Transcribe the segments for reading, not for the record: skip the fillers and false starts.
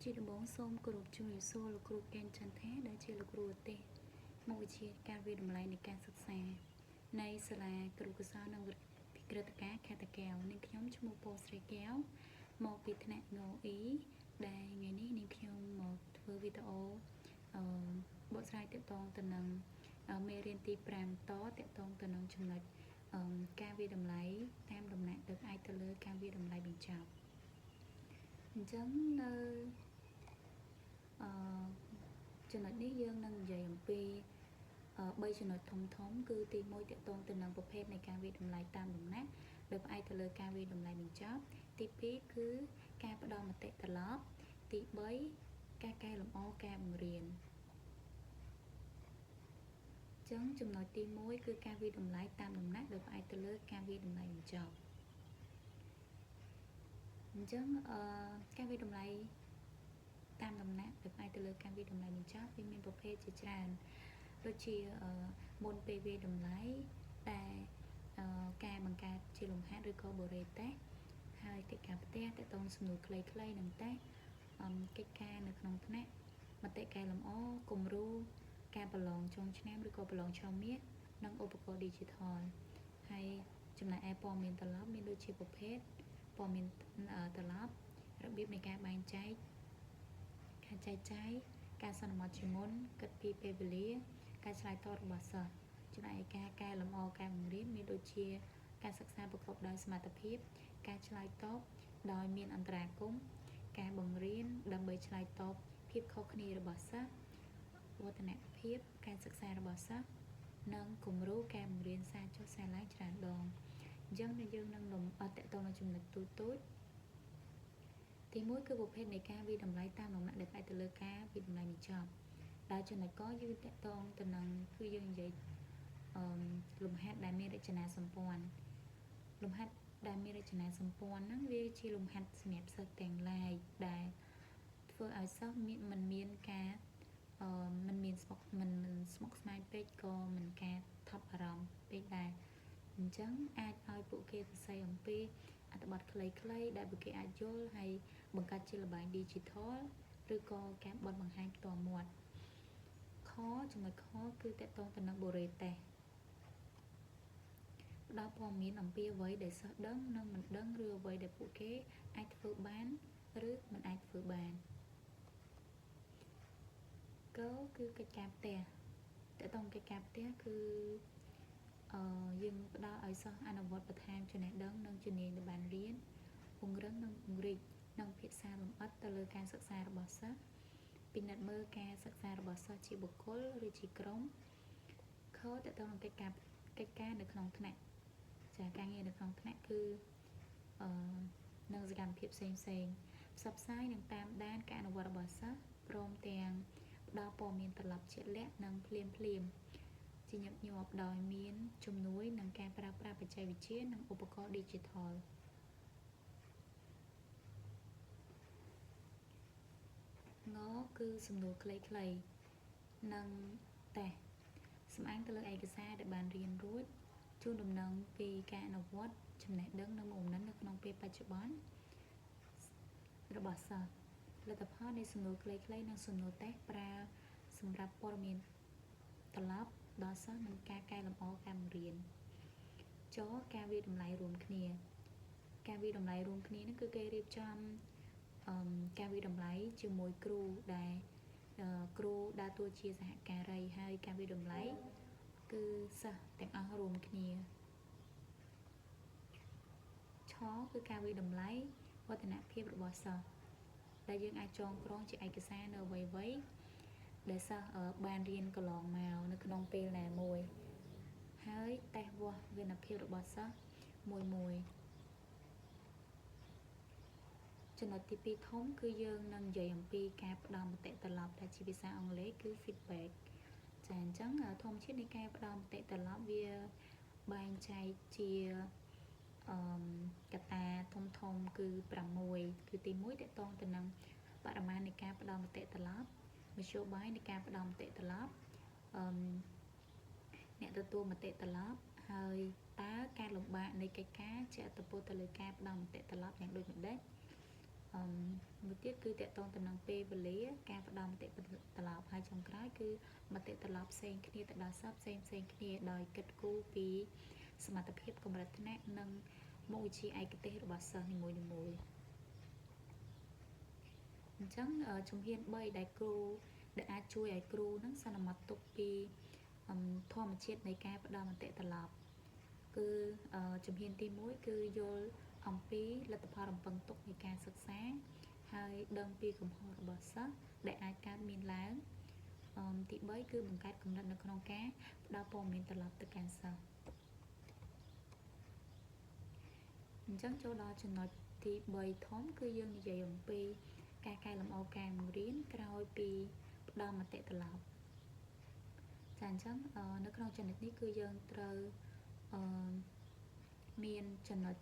Chị đồng bóng xôm cột chung yếu xô là cột kèn chân thế đã chỉ là cột tê một chiếc ca vi đồng lạiในการศึกษาในสลากรุกษาในวิกฤตการณ์คาตะแก้วในขยมชมูโปสเรแก้วมองปิดแนงออีได้ไงนี้ในขยมมองเทอร์วิดีโอบทสายเตะตองตะนังเมเรียนตีแปรมต่อเตะตองตะนังจำนวนการวิดำไหลตามดำหนักเด็กไอเตเลอร์การวิดำไหลบิ่งจับจังចំណុចនេះយើងនឹងនិយាយអំពី3ចំណុចធំៗគឺទី1តកតងទៅនឹងប្រភេទនៃការវិតម្លៃតាមដំណាក់ដោយផ្អែកទៅលើការវិតម្លៃបញ្ចប់ទី2គឺការផ្ដល់មតិត្រឡប់ទី3ការកែលម្អការបង្រៀនចឹងចំណុចទី1គឺការវិតម្លៃតាមដំណាក់ដោយផ្អែកទៅលើការវិតម្លៃបញ្ចប់អញ្ចឹងការវិតម្លៃតាមដំណាក់ដោយផ្អែកទៅលើការវិតម្លៃបញ្ចប់វាមានប្រភេទជាច្រើនដូចជាមុនពេលវាតម្លៃតែការបង្កើតជាលំហាត់ឬក៏បរិតេស្តហើយកិច្ចការផ្ទះតកតងសំណួរខ្លីៗនឹងតេស្តកិច្ចការនៅក្នុងថ្នាក់មតិកែលម្អគំរូការប្រឡងចុងឆ្នាំឬក៏ប្រឡងឆមាសនិងឧបករណ៍ digital ហើយចំណែកឯព័ត៌មានត្រឡប់មានដូចជាប្រភេទព័ត៌មានត្រឡប់របៀបនៃការបែងចែកការចែកចាយការសន្មតជាមុនគិតពីពេលវេលាការឆ្លើយតបរបស់សិស្សចំណែកការកែលម្អការបង្រៀនមានដូចជាការសិក្សាប្រកបដោយសមត្ថភាពការឆ្លើយតបដោយមានអន្តរាគមន៍ការបង្រៀនដើម្បីឆ្លើយតបភាពខុសគ្នារបស់សិស្សវឌ្ឍនភាពការសិក្សារបស់សិស្សនិងគំរូការបង្រៀនសារចុះសារឡើងច្រើនដងអញ្ចឹងយើងនឹងលំអិតតទៅនឹងចំណុចទូទៅទី1គឺប្រភេទនៃការវិតម្លៃតាមដំណាក់ដែលផ្អែកទៅលើការវិតម្លៃបញ្ចប់ដែលចំណុចកយើងតកតងទៅនឹងគឺយើងនិយាយលំហាត់ដែលមានរចនាសម្ព័ន្ធលំហាត់ដែលមានរចនាសម្ព័ន្ធហ្នឹងវាជាលំហាត់សម្រាប់សិស្សទាំងឡាយដែលធ្វើឲ្យសិស្សមិនមានការមិនមានស្មុគស្មាញពេកក៏មិនការថប់អារម្មណ៍ពេកដែរអញ្ចឹងអាចឲ្យពួកគេសរសេរអំពីអត្ថបទខ្លីៗដែលពួកគេអាចយល់ហើយបង្កើតជាល្បែង digital ឬក៏ការបត់បង្ហាញផ្ទាល់មាត់ចំណុចខគឺតកតងទៅនឹងបរិតេស្តផ្ដល់ព័ត៌មានអំពីអ្វីដែលសិស្សដឹងនិងមិនដឹងឬអ្វីដែលពួកគេអាចធ្វើបានឬមិនអាចធ្វើបានគឺកិច្ចការផ្ទះតកតងកិច្ចការផ្ទះគឺយើងផ្ដល់ឲ្យសិស្សអនុវត្តបន្ថែមចំណេះដឹងនិងជំនាញដែលបានរៀនពង្រឹងនិងពង្រីកនិងភាសាលម្អិតទៅលើការសិក្សារបស់សិស្សពិនិត្យមើលការសិក្សារបស់សិស្សជាបុគ្គលឬជាក្រុមតកតងកិច្ចការនៅក្នុងថ្នាក់ចាការងារនៅក្នុងថ្នាក់គឺនឹងសកម្មភាពផ្សេងផ្សព្វផ្សាយនិងតាមដានការអនុវត្តរបស់សិស្សព្រមទាំងផ្ដល់ព័ត៌មានត្រឡប់ជាក់លាក់និងភ្លាមជាញឹកញាប់ដោយមានជំនួយនឹងការប្រើប្រាស់បច្ចេកវិទ្យានិងឧបករណ៍ digital គឺសំណួរខ្លីៗនិងតេស្តសម្អាងទៅលើឯកសារដែលបានរៀនរួចជូនដំណឹងពីការអនុវត្តចំណេះដឹងនិងមុខអំណាចនៅក្នុងពេលបច្ចុប្បន្នរបស់សិស្សលទ្ធផលនៃសំណួរខ្លីៗនិងសំណួរតេស្តប្រើសម្រាប់ព័ត៌មានត្រឡប់ដល់សិស្សនិងការកែលម្អការបង្រៀនការវិតម្លៃរួមគ្នាការវិតម្លៃរួមគ្នានេះគឺគេរៀបចំការវិតម្លៃជាមួយគ្រូដែលគ្រូដើរតួជាសហការីហើយការវិតម្លៃគឺសិស្សទាំងអស់រួមគ្នាគឺការវិតម្លៃវឌ្ឍនភាពរបស់សិស្សដែលយើងអាចចងក្រងជាឯកសារនៅអ្វីៗដែលសិស្សបានរៀនកន្លងមកនៅក្នុងពេលណាមួយហើយតេស្តវាស់វិនភាពរបស់សិស្សមួយចំណុចទី2ធំគឺយើងនឹងនិយាយអំពីការផ្ដល់មតិត្រឡប់ដែលជាភាសាអង់គ្លេសគឺ feedback ចាអញ្ចឹងធម្មជាតិនៃការផ្ដល់មតិត្រឡប់វាបែងចែកជាកត្តាធំគឺ6គឺទី1តកតងទៅនឹងបរិមាណនៃការផ្ដល់មតិត្រឡប់មធ្យោបាយនៃការផ្ដល់មតិត្រឡប់អ្នកទទួលមតិត្រឡប់ហើយតើការលំបាកនៃកិច្ចការជាឥទ្ធិពលទៅលើការផ្ដល់មតិត្រឡប់យ៉ាងដូចម្ដេច មួយទៀតគឺតកតងទៅនឹងពេលវេលាការផ្ដល់មតិត្រឡប់ហើយចុងក្រោយគឺមតិត្រឡប់ផ្សេងគ្នាទៅដល់សិស្សផ្សេងគ្នាដោយគិតគូរពីសមត្ថភាពកម្រិតថ្នាក់និងមុខវិជ្ជាឯកទេសរបស់សិស្សនីមួយៗអញ្ចឹងជំហាន3ដែលគ្រូដែលអាចជួយឲ្យគ្រូនឹងសន្មត់ទុកពីធម្មជាតិនៃការផ្ដល់មតិត្រឡប់គឺជំហានទី1គឺយល់អំពីលទ្ធផលរំពឹងទុកនៃការសិក្សាហើយដឹងពីកំហុសរបស់សិស្សដែលអាចកើតមានឡើងទី3គឺបង្កើតគំនិតនៅក្នុងការផ្ដល់ព័ត៌មានត្រឡប់ទៅកាន់សិស្សអញ្ចឹងចូលដល់ចំណុចទី3ធំគឺយើងនិយាយអំពីការកែលម្អការបង្រៀនក្រោយពីផ្ដល់មតិត្រឡប់ចាអញ្ចឹងនៅក្នុងចំណុចនេះគឺយើងត្រូវមានចំណុច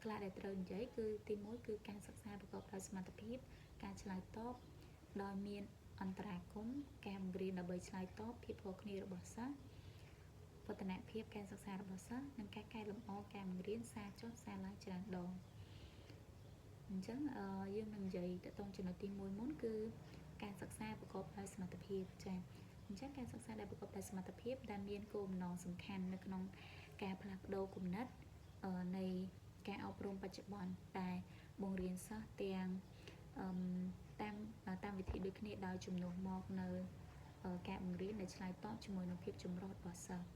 ខ្លះដែលត្រូវនិយាយគឺទី1គឺការសិក្សាប្រកបដោយសមត្ថភាពការឆ្លើយតបដោយមានអន្តរាគមន៍ការបង្រៀនដើម្បីឆ្លើយតបភាពខុសគ្នារបស់សិស្សវឌ្ឍនភាពការសិក្សារបស់សិស្សនិងការកែលម្អការបង្រៀនសារចុះសារឡើងច្រើនដងអញ្ចឹងយើងនឹងនិយាយទៅតងចំណុចទី1មុនគឺការសិក្សាប្រកបដោយសមត្ថភាពចា៎អញ្ចឹងការសិក្សាដែលប្រកបដោយសមត្ថភាពដែលមានគោលបំណងសំខាន់នៅក្នុងការផ្លាស់ប្ដូរគំនិតនៃការអប់រំបច្ចុប្បន្នតែបង្រៀនសិស្សទាំងតាមវិធីដូចគ្នាដោយជំនួសមកនៅការបង្រៀនដែលឆ្លើយតបជាមួយនឹងភាពចម្រុះរបស់សិស្ស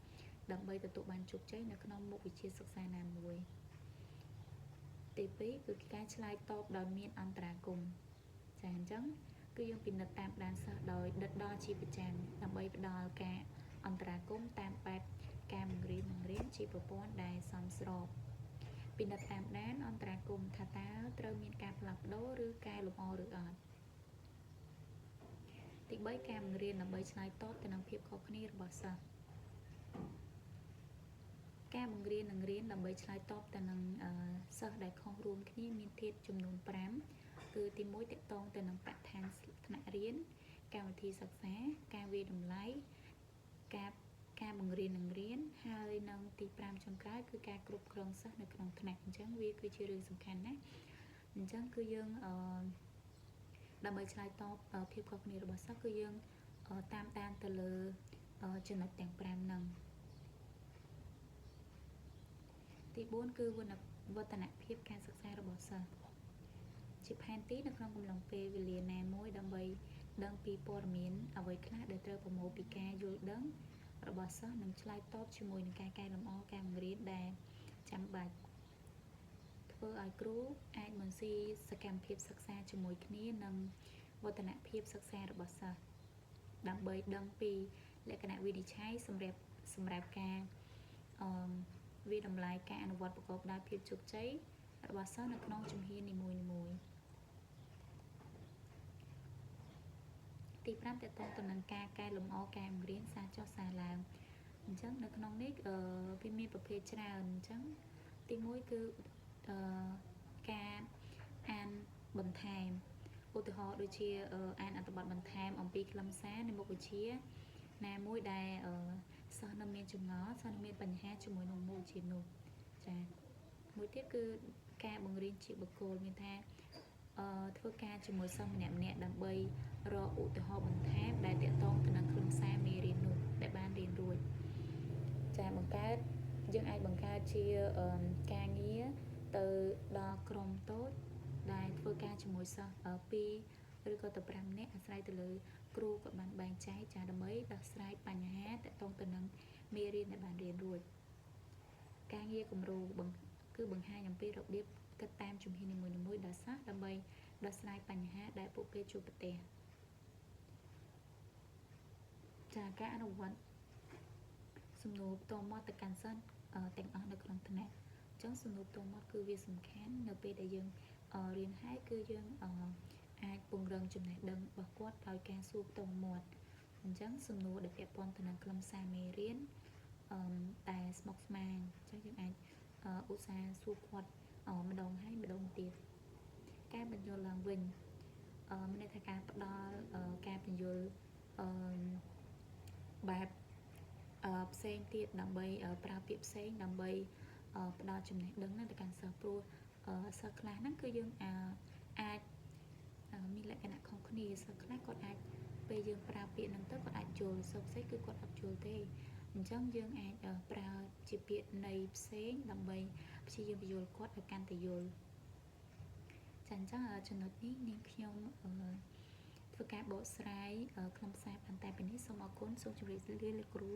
ដើម្បីទទួលបានជោគជ័យនៅក្នុងមុខវិជ្ជាសិក្សាណាមួយទី2គឺការឆ្លើយតបដោយមានអន្តរាគមន៍ចា៎អញ្ចឹងគឺយើងពិនិត្យតាមដានសិស្សដោយដិតដល់ជាប្រចាំដើម្បីផ្ដល់ការអន្តរាគមន៍តាមបែបការបង្រៀនជាប្រព័ន្ធដែលសមស្របពិនិត្យតាមដានអន្តរាគមន៍ថាតើត្រូវមានការផ្លាស់ប្ដូរឬកែលម្អឬអត់ទី3ការបង្រៀនដើម្បីឆ្លើយតបទៅនឹងភាពខុសគ្នារបស់សិស្សការបង្រៀននិងរៀនដើម្បីឆ្លើយតបទៅនឹងសិស្សដែលខុសរួមគ្នាមានធាតុចំនួន5គឺទី1តកតងទៅនឹងបរិស្ថានថ្នាក់រៀនកម្មវិធីសិក្សាការវាយតម្លៃការបង្រៀននិងរៀនហើយនិងទី5ចុងក្រោយគឺការគ្រប់គ្រងសិស្សនៅក្នុងថ្នាក់អញ្ចឹងវាគឺជារឿងសំខាន់ណាស់អញ្ចឹងគឺយើងដើម្បីឆ្លើយតបភាពខុសគ្នារបស់សិស្សគឺយើងតាមដានទៅលើចំណុចទាំង5ហ្នឹងទី4គឺវឌ្ឍនភាពការសិក្សារបស់សិស្សជាផែនទីនៅក្នុងកំឡុងពេលវេលាណាមួយដើម្បីដឹងពីព័ត៌មានអ្វីខ្លះដែលត្រូវប្រមូលពីការយល់ដឹងរបស់សិស្សនិងឆ្លើយតបជាមួយនឹងការកែលម្អការបង្រៀនដែលចាំបាច់ធ្វើឲ្យគ្រូអាចបង្ស៊ីសកម្មភាពសិក្សាជាមួយគ្នានិងវឌ្ឍនភាពសិក្សារបស់សិស្សដើម្បីដឹងពីលក្ខណៈវិនិច្ឆ័យសម្រាប់ការវាតម្លៃការអនុវត្តប្រកបដោយភាពជោគជ័យរបស់សិស្សនៅក្នុងជំហាននីមួយៗទី5តកតងទៅនឹងការកែលម្អការបង្រៀនសារចុះសារឡើងអញ្ចឹងនៅក្នុងនេះវាមានប្រភេទច្រើនអញ្ចឹងទី1គឺការអានបន្ថែមឧទាហរណ៍ដូចជាអានអត្ថបទបន្ថែមអំពីខ្លឹមសារនៃមុខវិជ្ជាណាមួយដែលសិស្សនៅមានចម្ងល់សិស្សនៅមានបញ្ហាជាមួយនឹងមុខវិជ្ជានោះចា៎មួយទៀតគឺការបង្រៀនជាបុគ្គលមានថាធ្វើការជាមួយសិស្សម្នាក់ៗដើម្បីរកឧទាហរណ៍បន្ថែមដែលទាក់ទងទៅនឹងខ្លឹមសារមេរៀននោះដែលបានរៀនរួចចា៎យើងអាចបង្កើតជាការងារទៅដល់ក្រុមតូចដែលធ្វើការជាមួយសិស្ស2ឬក៏ទៅ5នាក់អាស្រ័យទៅលើគ្រូក៏បានបែងចែកចាដើម្បីដោះស្រាយបញ្ហាទាក់ទងទៅនឹងមេរៀនដែលបានរៀនរួចការងារគំរូគឺបង្ហាញអំពីរបៀបគិតតាមជំហាននីមួយៗដល់សិស្សដើម្បីដោះស្រាយបញ្ហាដែលពួកគេជួបប្រទះចាការអនុវត្តសំណួរផ្ទាល់មាត់ទៅកាន់សិស្សទាំងអស់នៅក្នុងថ្នាក់អញ្ចឹងសំណួរផ្ទាល់មាត់គឺវាសំខាន់នៅពេលដែលយើងរៀនហើយគឺយើងអាចពង្រឹងចំណេះដឹងរបស់គាត់ដោយការសួរផ្ទាល់មាត់អញ្ចឹងសំណួរដែលពាក់ព័ន្ធទៅនឹងខ្លឹមសារមេរៀនតែស្មុគស្មាញអញ្ចឹងយើងអាចឧស្សាហ៍សួរគាត់ម្ដងហើយម្ដងទៀតការបញ្យល់ឡើងវិញមានន័យថាការផ្ដល់ការបញ្យល់បែបផ្សេងទៀតដើម្បីប្រើពាក្យផ្សេងដើម្បីផ្ដល់ចំណេះដឹងទៅកាន់សិស្សព្រោះ សិស្សខ្លះហ្នឹងគឺយើងអាចមានលក្ខណៈខុសគ្នាសិស្សខ្លះគាត់អាចពេលយើងប្រើពាក្យហ្នឹងទៅគាត់អាចយល់សិស្សផ្សេងគឺគាត់អត់យល់ទេអញ្ចឹងយើងអាចប្រើជាពាក្យន័យផ្សេងដើម្បីព្យាយាមបញ្យល់គាត់ឲ្យកាន់តែយល់ចាអញ្ចឹងចំណុចនេះនាងខ្ញុំធ្វើការបកស្រាយខ្លឹមសារបានតែប៉ុណ្នេះសូមអរគុណសូមជម្រាបលាលោកគ្រូ